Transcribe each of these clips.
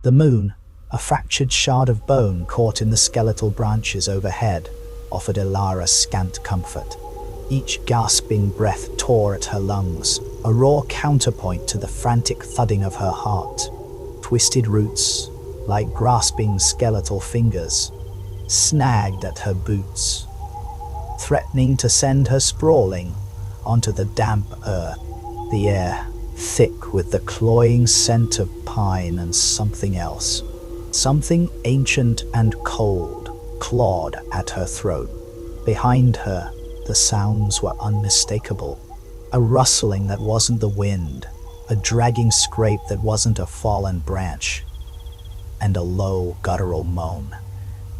The moon, a fractured shard of bone caught in the skeletal branches overhead, offered Elara scant comfort. Each gasping breath tore at her lungs, a raw counterpoint to the frantic thudding of her heart. Twisted roots, like grasping skeletal fingers, snagged at her boots, threatening to send her sprawling onto the damp earth. The air, thick with the cloying scent of pine and something else. Something ancient and cold clawed at her throat. Behind her, the sounds were unmistakable. A rustling that wasn't the wind, a dragging scrape that wasn't a fallen branch, and a low, guttural moan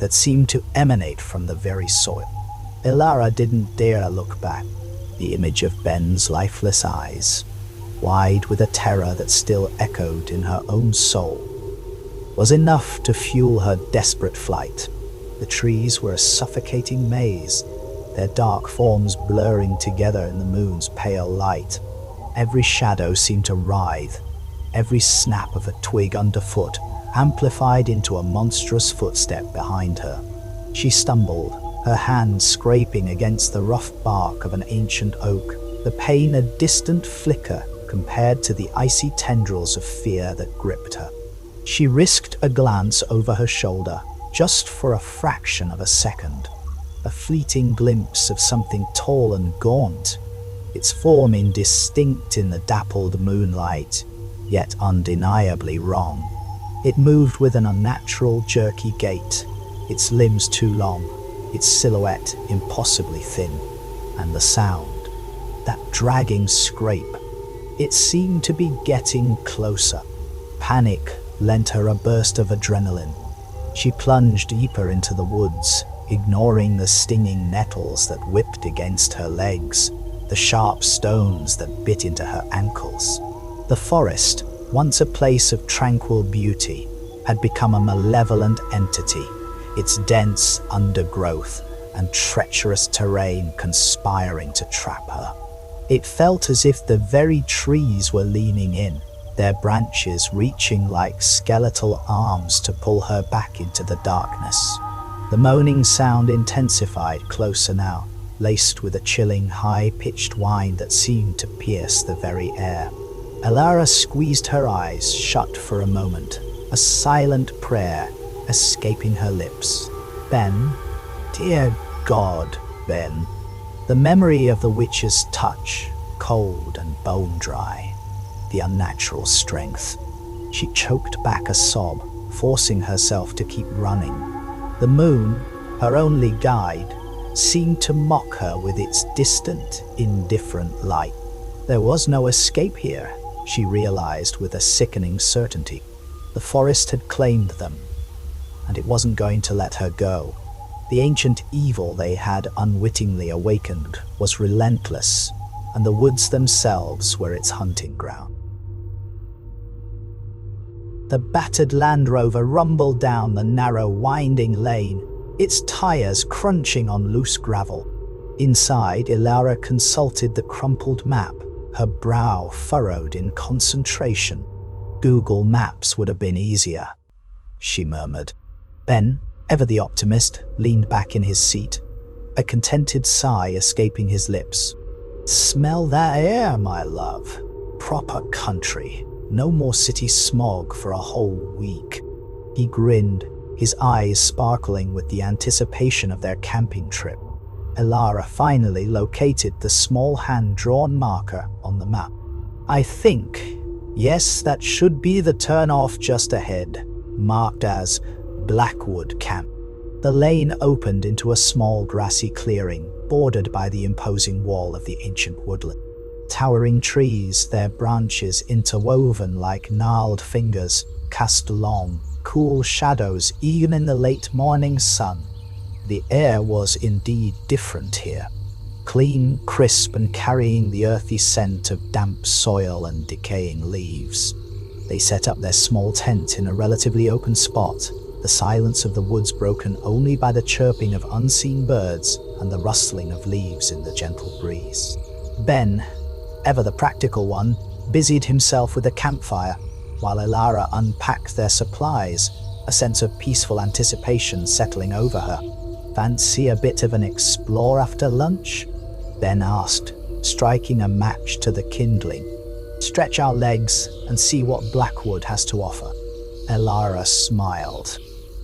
that seemed to emanate from the very soil. Elara didn't dare look back. The image of Ben's lifeless eyes, wide with a terror that still echoed in her own soul, was enough to fuel her desperate flight. The trees were a suffocating maze, their dark forms blurring together in the moon's pale light. Every shadow seemed to writhe, every snap of a twig underfoot amplified into a monstrous footstep behind her. She stumbled, her hand scraping against the rough bark of an ancient oak, the pain a distant flicker compared to the icy tendrils of fear that gripped her. She risked a glance over her shoulder, just for a fraction of a second. A fleeting glimpse of something tall and gaunt, its form indistinct in the dappled moonlight, yet undeniably wrong. It moved with an unnatural, jerky gait, its limbs too long, its silhouette impossibly thin, and the sound, that dragging scrape, it seemed to be getting closer. Panic lent her a burst of adrenaline. She plunged deeper into the woods, ignoring the stinging nettles that whipped against her legs, the sharp stones that bit into her ankles. The forest, once a place of tranquil beauty, had become a malevolent entity, its dense undergrowth and treacherous terrain conspiring to trap her. It felt as if the very trees were leaning in, their branches reaching like skeletal arms to pull her back into the darkness. The moaning sound intensified closer now, laced with a chilling, high-pitched whine that seemed to pierce the very air. Elara squeezed her eyes shut for a moment, a silent prayer escaping her lips. Ben, dear God, Ben. The memory of the witch's touch, cold and bone-dry, the unnatural strength. She choked back a sob, forcing herself to keep running. The moon, her only guide, seemed to mock her with its distant, indifferent light. There was no escape here, she realized with a sickening certainty. The forest had claimed them, and it wasn't going to let her go. The ancient evil they had unwittingly awakened was relentless, and the woods themselves were its hunting ground. The battered Land Rover rumbled down the narrow, winding lane, its tires crunching on loose gravel. Inside, Elara consulted the crumpled map, her brow furrowed in concentration. Google Maps would have been easier, she murmured. Ben, ever the optimist, leaned back in his seat, a contented sigh escaping his lips. Smell that air, my love. Proper country. No more city smog for a whole week. He grinned, his eyes sparkling with the anticipation of their camping trip. Elara finally located the small hand-drawn marker on the map. I think, yes, that should be the turn-off just ahead, marked as Blackwood Camp. The lane opened into a small grassy clearing, bordered by the imposing wall of the ancient woodland. Towering trees, their branches interwoven like gnarled fingers, cast long, cool shadows even in the late morning sun. The air was indeed different here, clean, crisp, and carrying the earthy scent of damp soil and decaying leaves. They set up their small tent in a relatively open spot, the silence of the woods broken only by the chirping of unseen birds and the rustling of leaves in the gentle breeze. Ben, ever the practical one, busied himself with a campfire, while Elara unpacked their supplies, a sense of peaceful anticipation settling over her. "Fancy a bit of an explore after lunch?" Ben asked, striking a match to the kindling. "Stretch our legs and see what Blackwood has to offer." Elara smiled.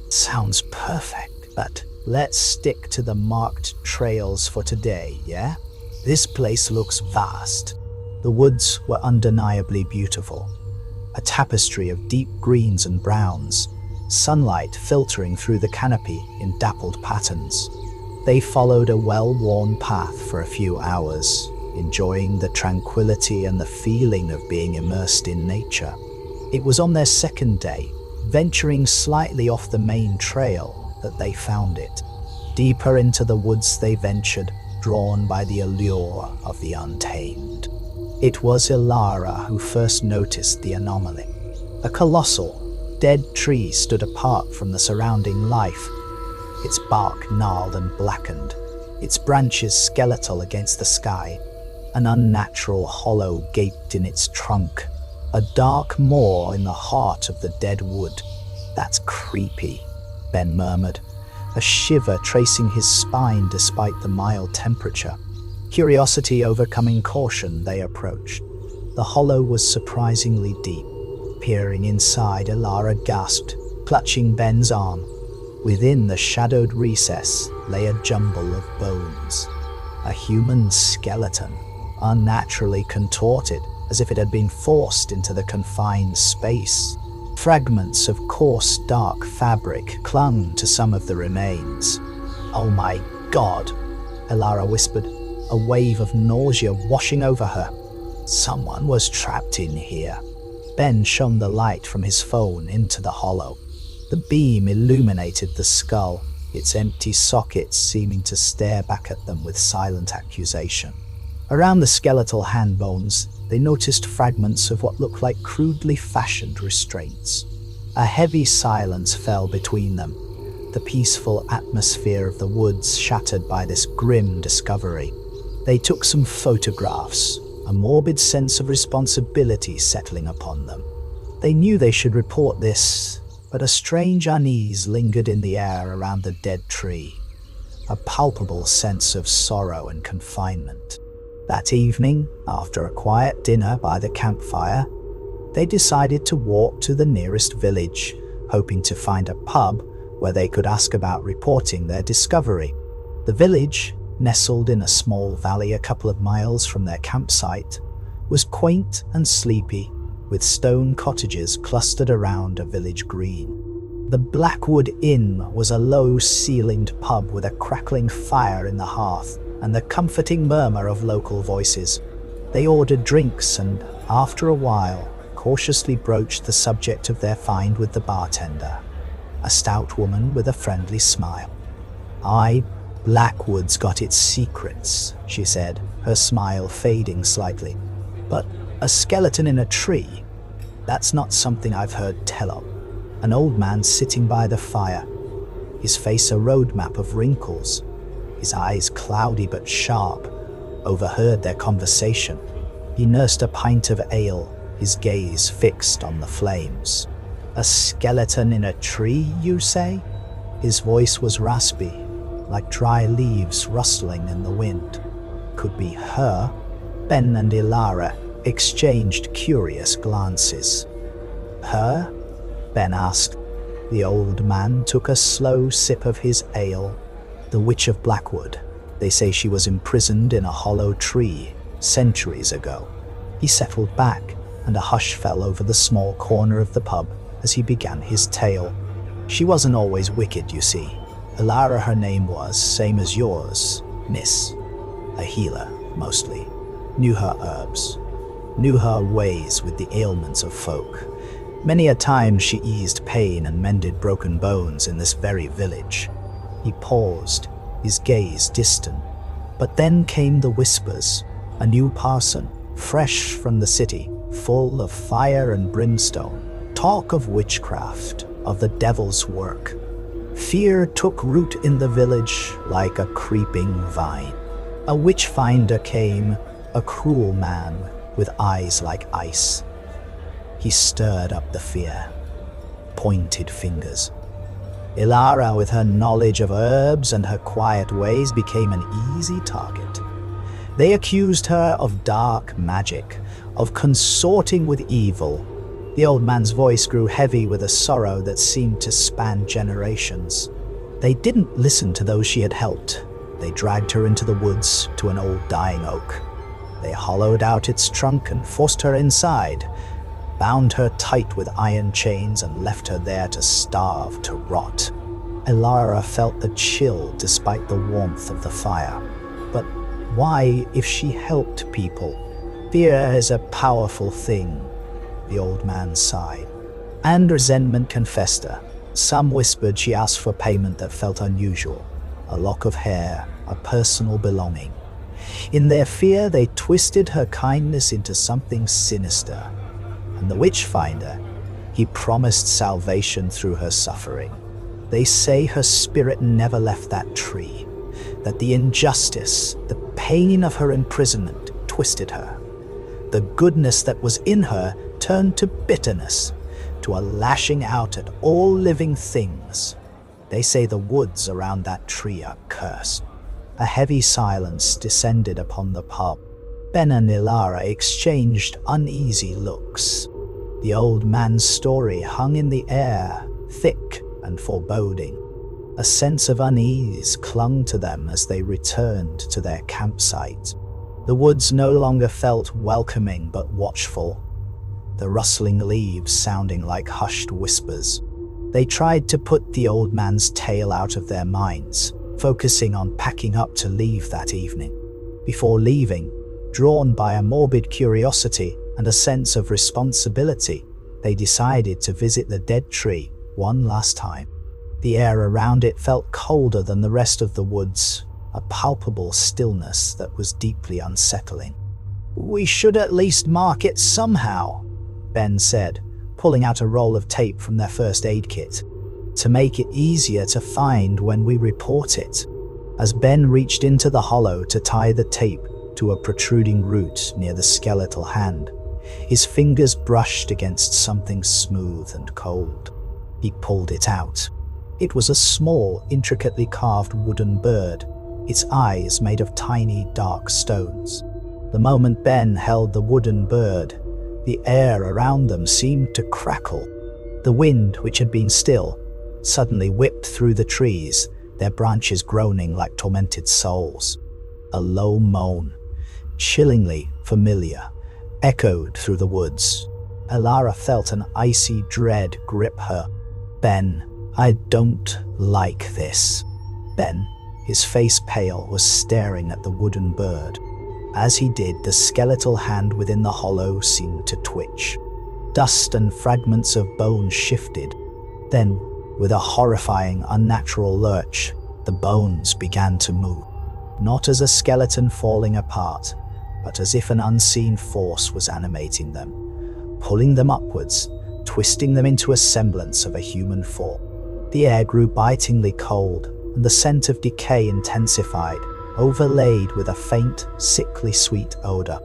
"Sounds perfect, but let's stick to the marked trails for today, yeah? This place looks vast." The woods were undeniably beautiful, a tapestry of deep greens and browns, sunlight filtering through the canopy in dappled patterns. They followed a well-worn path for a few hours, enjoying the tranquility and the feeling of being immersed in nature. It was on their second day, venturing slightly off the main trail, that they found it. Deeper into the woods they ventured, drawn by the allure of the untamed. It was Elara who first noticed the anomaly. A colossal, dead tree stood apart from the surrounding life, its bark gnarled and blackened, its branches skeletal against the sky. An unnatural hollow gaped in its trunk, a dark maw in the heart of the dead wood. "That's creepy," Ben murmured, a shiver tracing his spine despite the mild temperature. Curiosity overcoming caution, they approached. The hollow was surprisingly deep. Peering inside, Elara gasped, clutching Ben's arm. Within the shadowed recess lay a jumble of bones. A human skeleton, unnaturally contorted, as if it had been forced into the confined space. Fragments of coarse, dark fabric clung to some of the remains. "Oh my God," Elara whispered, a wave of nausea washing over her. "Someone was trapped in here." Ben shone the light from his phone into the hollow. The beam illuminated the skull, its empty sockets seeming to stare back at them with silent accusation. Around the skeletal hand bones, they noticed fragments of what looked like crudely fashioned restraints. A heavy silence fell between them, the peaceful atmosphere of the woods shattered by this grim discovery. They took some photographs, a morbid sense of responsibility settling upon them. They knew they should report this, but a strange unease lingered in the air around the dead tree, a palpable sense of sorrow and confinement. That evening, after a quiet dinner by the campfire, they decided to walk to the nearest village, hoping to find a pub where they could ask about reporting their discovery. The village, nestled in a small valley a couple of miles from their campsite, was quaint and sleepy, with stone cottages clustered around a village green. The Blackwood Inn was a low-ceilinged pub with a crackling fire in the hearth and the comforting murmur of local voices. They ordered drinks and, after a while, cautiously broached the subject of their find with the bartender, a stout woman with a friendly smile. "Blackwood's got its secrets," she said, her smile fading slightly. "But a skeleton in a tree? That's not something I've heard tell of." An old man sitting by the fire, his face a roadmap of wrinkles, his eyes cloudy but sharp, overheard their conversation. He nursed a pint of ale, his gaze fixed on the flames. "A skeleton in a tree, you say?" His voice was raspy, like dry leaves rustling in the wind. Could be her. Ben and Elara exchanged curious glances. "Her?" Ben asked. The old man took a slow sip of his ale. "The Witch of Blackwood. They say she was imprisoned in a hollow tree centuries ago." He settled back, and a hush fell over the small corner of the pub as he began his tale. "She wasn't always wicked, you see. Elara her name was, same as yours, Miss. A healer, mostly. Knew her herbs. Knew her ways with the ailments of folk. Many a time she eased pain and mended broken bones in this very village." He paused, his gaze distant. But then came the whispers. A new parson, fresh from the city, full of fire and brimstone. Talk of witchcraft, of the devil's work. Fear took root in the village like a creeping vine. A witch-finder came, a cruel man with eyes like ice. He stirred up the fear. Pointed fingers. Elara, with her knowledge of herbs and her quiet ways, became an easy target. They accused her of dark magic, of consorting with evil. The old man's voice grew heavy with a sorrow that seemed to span generations. They didn't listen to those she had helped. They dragged her into the woods to an old dying oak. They hollowed out its trunk and forced her inside, bound her tight with iron chains and left her there to starve, to rot. Elara felt the chill despite the warmth of the fire. But why, if she helped people? Fear is a powerful thing, the old man sighed. And resentment confessed her. Some whispered she asked for payment that felt unusual. A lock of hair, a personal belonging. In their fear, they twisted her kindness into something sinister. And the witchfinder, he promised salvation through her suffering. They say her spirit never left that tree, that the injustice, the pain of her imprisonment twisted her. The goodness that was in her turned to bitterness, to a lashing out at all living things. They say the woods around that tree are cursed. A heavy silence descended upon the pub. Ben and Elara exchanged uneasy looks. The old man's story hung in the air, thick and foreboding. A sense of unease clung to them as they returned to their campsite. The woods no longer felt welcoming but watchful, the rustling leaves sounding like hushed whispers. They tried to put the old man's tale out of their minds, focusing on packing up to leave that evening. Before leaving, drawn by a morbid curiosity and a sense of responsibility, they decided to visit the dead tree one last time. The air around it felt colder than the rest of the woods, a palpable stillness that was deeply unsettling. "We should at least mark it somehow," Ben said, pulling out a roll of tape from their first aid kit, "to make it easier to find when we report it." As Ben reached into the hollow to tie the tape to a protruding root near the skeletal hand, his fingers brushed against something smooth and cold. He pulled it out. It was a small, intricately carved wooden bird, its eyes made of tiny, dark stones. The moment Ben held the wooden bird, the air around them seemed to crackle. The wind, which had been still, suddenly whipped through the trees, their branches groaning like tormented souls. A low moan, chillingly familiar, echoed through the woods. Elara felt an icy dread grip her. "Ben, I don't like this." Ben, his face pale, was staring at the wooden bird. As he did, the skeletal hand within the hollow seemed to twitch. Dust and fragments of bone shifted. Then, with a horrifying, unnatural lurch, the bones began to move. Not as a skeleton falling apart, but as if an unseen force was animating them, pulling them upwards, twisting them into a semblance of a human form. The air grew bitingly cold, and the scent of decay intensified, overlaid with a faint, sickly sweet odor.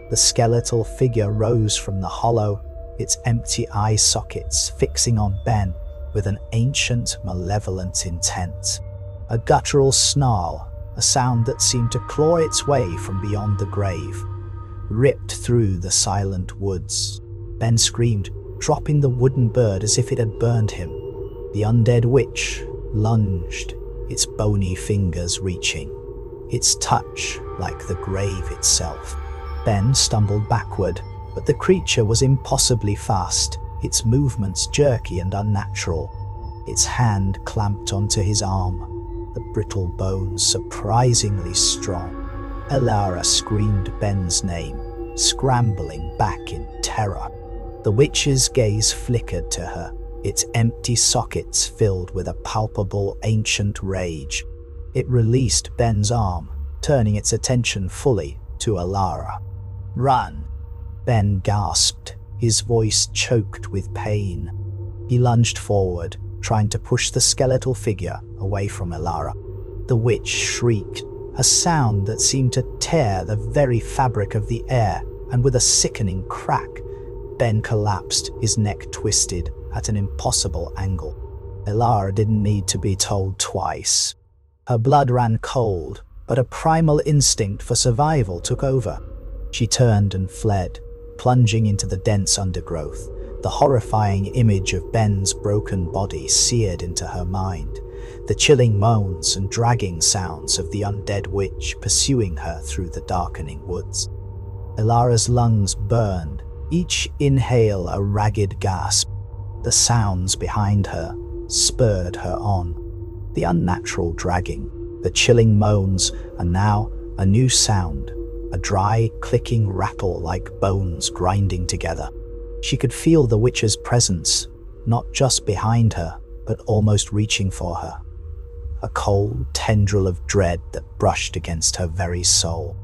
The skeletal figure rose from the hollow, its empty eye sockets fixing on Ben with an ancient, malevolent intent. A guttural snarl, a sound that seemed to claw its way from beyond the grave, ripped through the silent woods. Ben screamed, dropping the wooden bird as if it had burned him. The undead witch lunged, its bony fingers reaching, its touch like the grave itself. Ben stumbled backward, but the creature was impossibly fast, its movements jerky and unnatural. Its hand clamped onto his arm, the brittle bones surprisingly strong. Elara screamed Ben's name, scrambling back in terror. The witch's gaze flickered to her, its empty sockets filled with a palpable ancient rage. It released Ben's arm, turning its attention fully to Elara. "Run!" Ben gasped, his voice choked with pain. He lunged forward, trying to push the skeletal figure away from Elara. The witch shrieked, a sound that seemed to tear the very fabric of the air, and with a sickening crack, Ben collapsed, his neck twisted at an impossible angle. Elara didn't need to be told twice. Her blood ran cold, but a primal instinct for survival took over. She turned and fled, plunging into the dense undergrowth, the horrifying image of Ben's broken body seared into her mind, the chilling moans and dragging sounds of the undead witch pursuing her through the darkening woods. Elara's lungs burned, each inhale a ragged gasp. The sounds behind her spurred her on. The unnatural dragging, the chilling moans, and now a new sound, a dry, clicking rattle like bones grinding together. She could feel the witch's presence, not just behind her, but almost reaching for her. A cold tendril of dread that brushed against her very soul.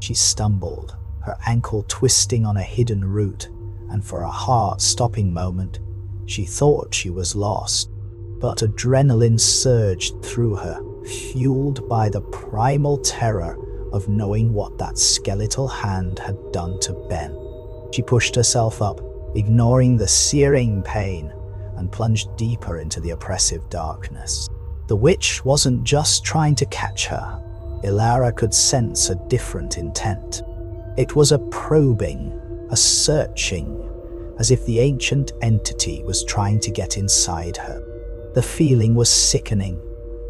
She stumbled, her ankle twisting on a hidden root, and for a heart-stopping moment, she thought she was lost. But adrenaline surged through her, fueled by the primal terror of knowing what that skeletal hand had done to Ben. She pushed herself up, ignoring the searing pain, and plunged deeper into the oppressive darkness. The witch wasn't just trying to catch her. Elara could sense a different intent. It was a probing, a searching, as if the ancient entity was trying to get inside her. The feeling was sickening,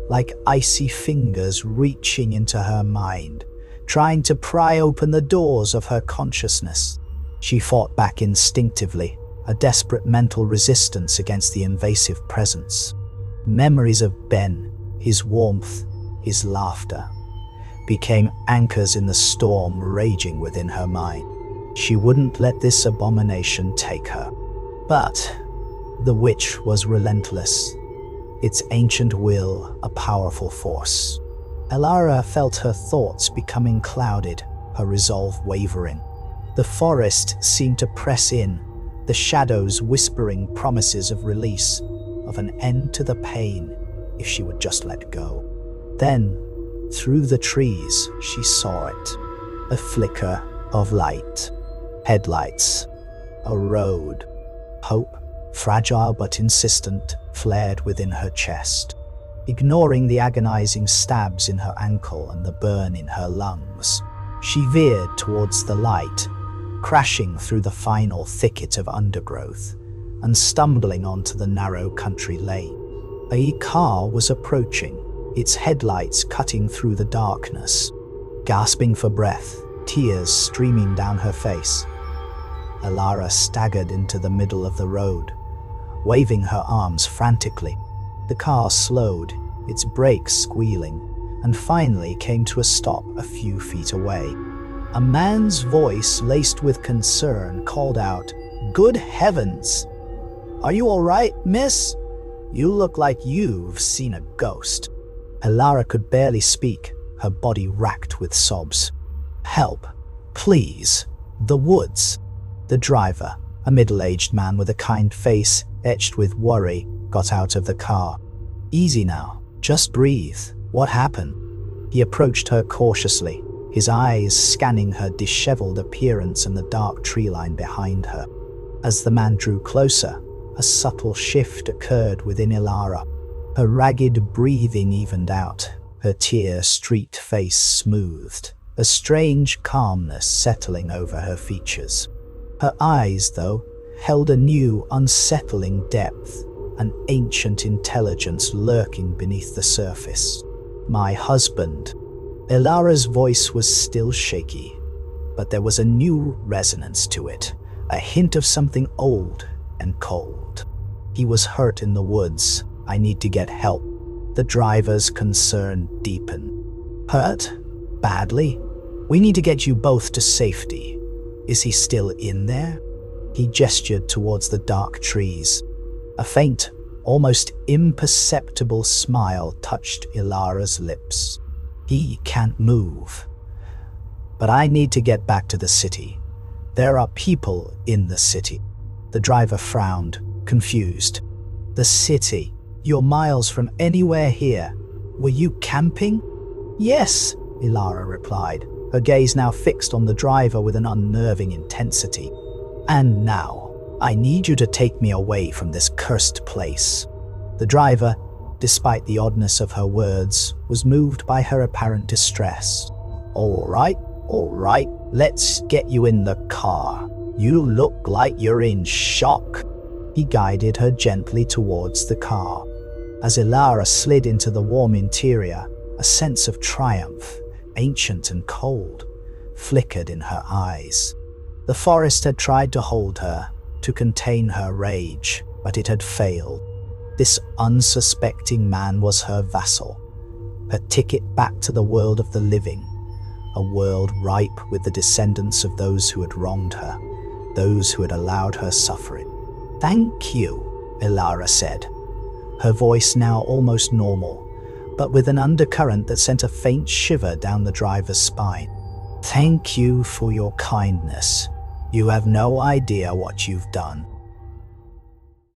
like icy fingers reaching into her mind, trying to pry open the doors of her consciousness. She fought back instinctively, a desperate mental resistance against the invasive presence. Memories of Ben, his warmth, his laughter, became anchors in the storm raging within her mind. She wouldn't let this abomination take her. But the witch was relentless, its ancient will a powerful force. Elara felt her thoughts becoming clouded, her resolve wavering. The forest seemed to press in, the shadows whispering promises of release, of an end to the pain if she would just let go. Then, through the trees, she saw it. A flicker of light. Headlights. A road. Hope, fragile but insistent, flared within her chest. Ignoring the agonizing stabs in her ankle and the burn in her lungs, she veered towards the light, crashing through the final thicket of undergrowth and stumbling onto the narrow country lane. A car was approaching, its headlights cutting through the darkness. Gasping for breath, tears streaming down her face, Elara staggered into the middle of the road, waving her arms frantically. The car slowed, its brakes squealing, and finally came to a stop a few feet away. A man's voice, laced with concern, called out, "Good heavens! Are you all right, miss? You look like you've seen a ghost." Elara could barely speak, her body racked with sobs. "Help, please, the woods." The driver, a middle-aged man with a kind face etched with worry, got out of the car. "Easy now, just breathe. What happened?" He approached her cautiously, his eyes scanning her disheveled appearance and the dark tree line behind her. As the man drew closer, a subtle shift occurred within Elara. Her ragged breathing evened out, her tear-streaked face smoothed, a strange calmness settling over her features. Her eyes, though, held a new, unsettling depth, an ancient intelligence lurking beneath the surface. "My husband." Elara's voice was still shaky, but there was a new resonance to it, a hint of something old and cold. "He was hurt in the woods. I need to get help." The driver's concern deepened. "Hurt? Badly? We need to get you both to safety. Is he still in there?" He gestured towards the dark trees. A faint, almost imperceptible smile touched Elara's lips. "He can't move. But I need to get back to the city. There are people in the city." The driver frowned, confused. "The city? You're miles from anywhere here. Were you camping?" "Yes," Elara replied, her gaze now fixed on the driver with an unnerving intensity. "And now, I need you to take me away from this cursed place." The driver, despite the oddness of her words, was moved by her apparent distress. All right, let's get you in the car. You look like you're in shock." He guided her gently towards the car. As Elara slid into the warm interior, a sense of triumph, ancient and cold, flickered in her eyes. The forest had tried to hold her, to contain her rage, but it had failed. This unsuspecting man was her vassal, her ticket back to the world of the living, a world ripe with the descendants of those who had wronged her, those who had allowed her suffering. "Thank you," Elara said, her voice now almost normal, but with an undercurrent that sent a faint shiver down the driver's spine. "Thank you for your kindness. You have no idea what you've done."